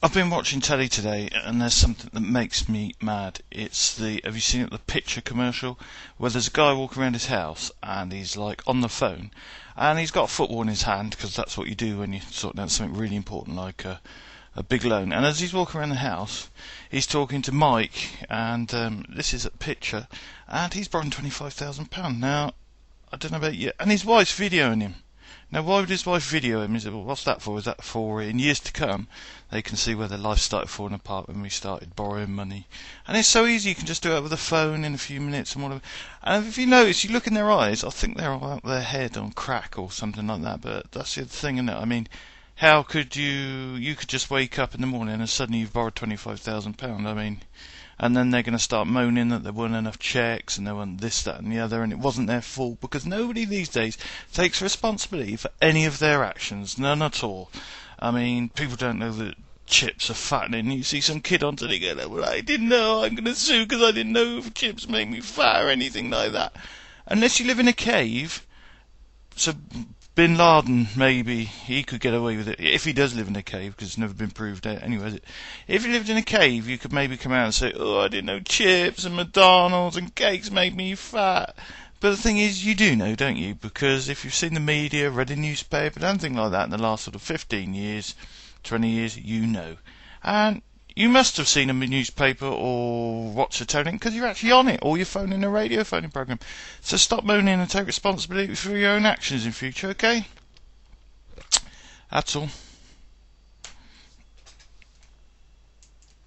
I've been watching telly today, and there's something that makes me mad. Have you seen it, the picture commercial, where there's a guy walking around his house, and he's like on the phone, and he's got a football in his hand, because that's what you do when you're sorting out something really important, like a big loan. And as he's walking around the house, he's talking to Mike, and this is a picture, and he's borrowing £25,000. Now, I don't know about you, and his wife's videoing him. Now, why would his wife video him? He said, well, what's that for? Is that for in years to come, they can see where their life started falling apart when we started borrowing money. And it's so easy, you can just do it with a phone in a few minutes and whatever. And if you notice, you look in their eyes, I think they're out their head on crack or something like that. But that's the other thing, isn't it? I mean, how could you could just wake up in the morning and suddenly you've borrowed £25,000. I mean, and then they're going to start moaning that there weren't enough checks and there weren't this, that and the other, and it wasn't their fault, because nobody these days takes responsibility for any of their actions, none at all. I mean, people don't know that chips are fattening. You see some kid on telly go, well, I didn't know, I'm going to sue because I didn't know if chips make me fat or anything like that. Unless you live in a cave, so Bin Laden, maybe, he could get away with it, if he does live in a cave, because it's never been proved out anyway. If he lived in a cave, you could maybe come out and say, oh, I didn't know chips and McDonald's and cakes made me fat. But the thing is, you do know, don't you? Because if you've seen the media, read a newspaper, anything like that in the last sort of 15 years, 20 years, you know. And you must have seen a newspaper or watched a television because you're actually on it, or you're phoning a radio phoning program. So stop moaning and take responsibility for your own actions in future, okay? That's all.